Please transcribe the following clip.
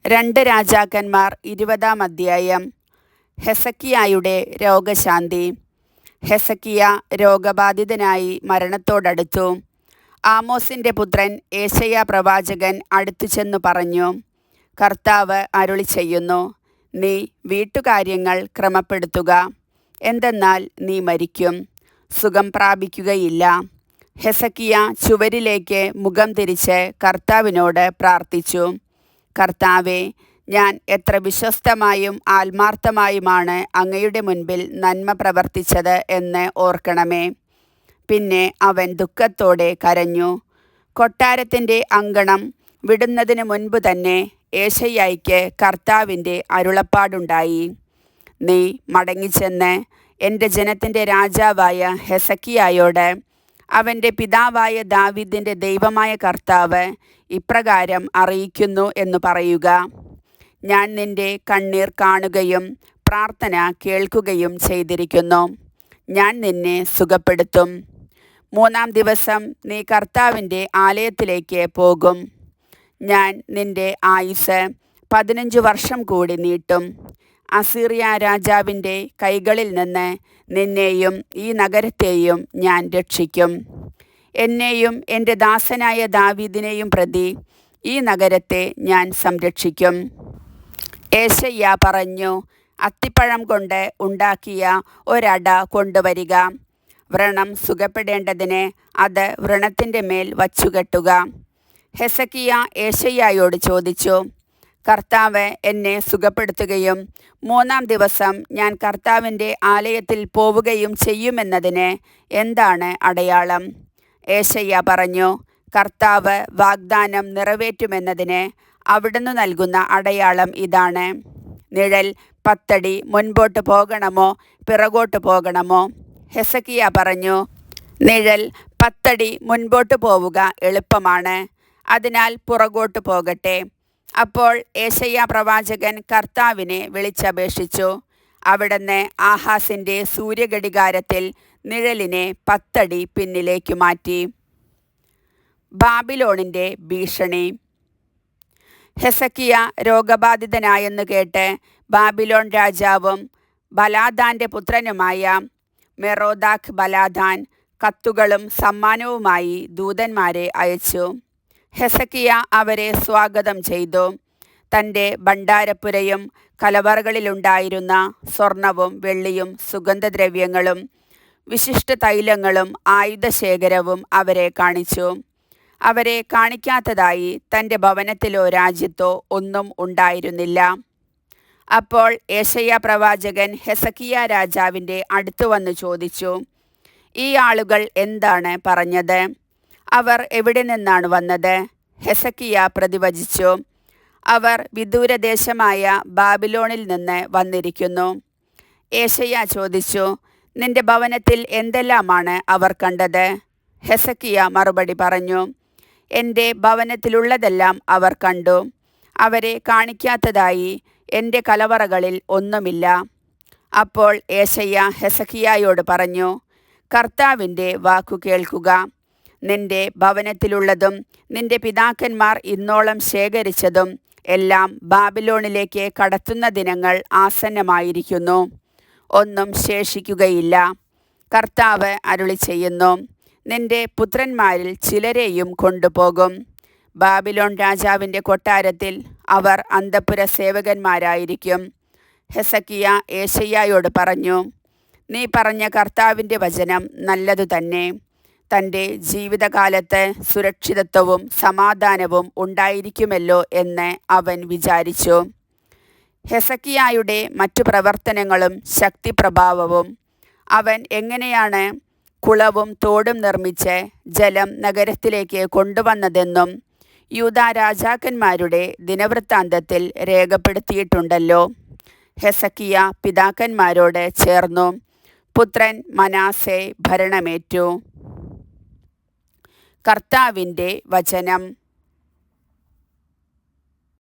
രണ്ട് രാജാക്കന്മാർ 20-ാം അധ്യായം. ഹെസക്കിയായുടെ രോഗശാന്തി. ഹെസക്കിയ രോഗബാധിതനായി മരണത്തോടടുത്തു. ആമോസിൻ്റെ പുത്രൻ ഏശയ്യാ പ്രവാചകൻ അടുത്തു ചെന്നു പറഞ്ഞു, കർത്താവ് അരുളിച്ചെയ്യുന്നു, നീ വീട്ടുകാര്യങ്ങൾ ക്രമപ്പെടുത്തുക, എന്തെന്നാൽ നീ മരിക്കും, സുഖം പ്രാപിക്കുകയില്ല. ഹെസക്കിയ ചുവരിലേക്ക് മുഖം തിരിച്ച് കർത്താവിനോട് പ്രാർത്ഥിച്ചു, കർത്താവേ, ഞാൻ എത്ര വിശ്വസ്തമായും ആത്മാർത്ഥമായുമാണ് അങ്ങയുടെ മുൻപിൽ നന്മ പ്രവർത്തിച്ചത് എന്ന് ഓർക്കണമേ. പിന്നെ അവൻ ദുഃഖത്തോടെ കരഞ്ഞു. കൊട്ടാരത്തിൻ്റെ അങ്കണം വിടുന്നതിന് മുൻപ് തന്നെ ഏശയ്യായ്ക്ക് കർത്താവിൻ്റെ അരുളപ്പാടുണ്ടായി. നീ മടങ്ങിച്ചെന്ന് എൻ്റെ ജനത്തിൻ്റെ രാജാവായ ഹെസക്കിയായോട്, അവൻ്റെ പിതാവായ ദാവീദിൻ്റെ ദൈവമായ കർത്താവ് ഇപ്രകാരം അറിയിക്കുന്നു എന്ന് പറയുക, ഞാൻ നിൻ്റെ കണ്ണീർ കാണുകയും പ്രാർത്ഥന കേൾക്കുകയും ചെയ്തിരിക്കുന്നു. ഞാൻ നിന്നെ സുഖപ്പെടുത്തും. 3-ാം ദിവസം നീ കർത്താവിൻ്റെ ആലയത്തിലേക്ക് പോകും. ഞാൻ നിൻ്റെ ആയുസ്സ് 15 വർഷം കൂടി നീട്ടും. അസീറിയ രാജാവിൻ്റെ കൈകളിൽ നിന്ന് നിന്നെയും ഈ നഗരത്തെയും ഞാൻ രക്ഷിക്കും. എന്നെയും എൻ്റെ ദാസനായ ദാവീദിനെയും പ്രതി ഈ നഗരത്തെ ഞാൻ സംരക്ഷിക്കും. ഏശയ്യാ പറഞ്ഞു, അത്തിപ്പഴം കൊണ്ട് ഉണ്ടാക്കിയ ഒരട കൊണ്ടുവരിക. വ്രണം സുഖപ്പെടേണ്ടതിന് അത് വ്രണത്തിൻ്റെ മേൽ വച്ചുകെട്ടുക. ഹെസക്കിയ ഏശയ്യായോട് ചോദിച്ചു, കർത്താവ് എന്നെ സുഖപ്പെടുത്തുകയും 3-ാം ദിവസം ഞാൻ കർത്താവിൻ്റെ ആലയത്തിൽ പോവുകയും ചെയ്യുമെന്നതിന് എന്താണ് അടയാളം? ഏശയ്യാ പറഞ്ഞു, കർത്താവ് വാഗ്ദാനം നിറവേറ്റുമെന്നതിന് അവിടുന്ന് നൽകുന്ന അടയാളം ഇതാണ്. നിഴൽ 10 അടി മുൻപോട്ട് പോകണമോ പിറകോട്ട് പോകണമോ? ഹെസക്കിയ പറഞ്ഞു, നിഴൽ 10 അടി മുൻപോട്ട് പോവുക എളുപ്പമാണ്, അതിനാൽ പുറകോട്ട് പോകട്ടെ. അപ്പോൾ ഏശയ്യാ പ്രവാചകൻ കർത്താവിനെ വിളിച്ചപേക്ഷിച്ചു. അവിടുന്ന് ആഹാസിൻ്റെ സൂര്യഘടികാരത്തിൽ നിഴലിനെ 10 അടി പിന്നിലേക്ക് മാറ്റി. ബാബിലോണിൻ്റെ ഭീഷണി. ഹെസക്കിയ രോഗബാധിതനായെന്ന് കേട്ട് ബാബിലോൺ രാജാവും ബലാദാൻ്റെ പുത്രനുമായ മെറോദാഖ് ബലാദാൻ കത്തുകളും സമ്മാനവുമായി ദൂതന്മാരെ അയച്ചു. ഹെസക്കിയ അവരെ സ്വാഗതം ചെയ്തു. തൻ്റെ ഭണ്ഡാരപ്പുരയും കലവറകളിലുണ്ടായിരുന്ന സ്വർണവും വെള്ളിയും സുഗന്ധദ്രവ്യങ്ങളും വിശിഷ്ട തൈലങ്ങളും ആയുധശേഖരവും അവരെ കാണിച്ചു. അവരെ കാണിക്കാത്തതായി തൻ്റെ ഭവനത്തിലോ രാജ്യത്തോ ഒന്നും ഉണ്ടായിരുന്നില്ല. അപ്പോൾ ഏശയ്യാ പ്രവാചകൻ ഹെസക്കിയ രാജാവിൻ്റെ അടുത്ത് വന്ന് ചോദിച്ചു, ഈ ആളുകൾ എന്താണ് പറഞ്ഞത്? അവർ എവിടെ നിന്നാണ് വന്നത്? ഹെസക്കിയ പ്രതിവചിച്ചു, അവർ വിദൂരദേശമായ ബാബിലോണിൽ നിന്ന് വന്നിരിക്കുന്നു. ഏശയ്യാ ചോദിച്ചു, നിന്റെ ഭവനത്തിൽ എന്തെല്ലാമാണ് അവർ കണ്ടത്? ഹെസക്കിയ മറുപടി പറഞ്ഞു, എൻ്റെ ഭവനത്തിലുള്ളതെല്ലാം അവർ കണ്ടു. അവരെ കാണിക്കാത്തതായി എൻ്റെ കലവറകളിൽ ഒന്നുമില്ല. അപ്പോൾ ഏശയ്യാ ഹെസക്കിയായോട് പറഞ്ഞു, കർത്താവിൻ്റെ വാക്കു കേൾക്കുക. നിന്റെ ഭവനത്തിലുള്ളതും നിന്റെ പിതാക്കന്മാർ ഇന്നോളം ശേഖരിച്ചതും എല്ലാം ബാബിലോണിലേക്ക് കടത്തുന്ന ദിനങ്ങൾ ആസന്നമായിരിക്കുന്നു. ഒന്നും ശേഷിക്കുകയില്ല. കർത്താവ് അരുളിച്ചെയ്യുന്നു, നിന്റെ പുത്രന്മാരിൽ ചിലരെയും കൊണ്ടുപോകും. ബാബിലോൺ രാജാവിൻ്റെ കൊട്ടാരത്തിൽ അവർ അന്തഃപുര സേവകന്മാരായിരിക്കും. ഹെസക്കിയ ഏശയ്യായോട് പറഞ്ഞു, നീ പറഞ്ഞ കർത്താവിൻ്റെ വചനം നല്ലതു തന്നെ. തൻ്റെ ജീവിതകാലത്ത് സുരക്ഷിതത്വവും സമാധാനവും ഉണ്ടായിരിക്കുമല്ലോ എന്ന് അവൻ വിചാരിച്ചു. ഹെസക്കിയായുടെ മറ്റു പ്രവർത്തനങ്ങളും ശക്തിപ്രഭാവവും, അവൻ എങ്ങനെയാണ് കുളവും തോടും നിർമ്മിച്ച് ജലം നഗരത്തിലേക്ക് കൊണ്ടുവന്നതെന്നും യൂദാ രാജാക്കന്മാരുടെ ദിനവൃത്താന്തത്തിൽ രേഖപ്പെടുത്തിയിട്ടുണ്ടല്ലോ. ഹെസക്കിയ പിതാക്കന്മാരോട് ചേർന്നു. പുത്രൻ മനാസെ ഭരണമേറ്റു. കർത്താവിൻ്റെ വചനം.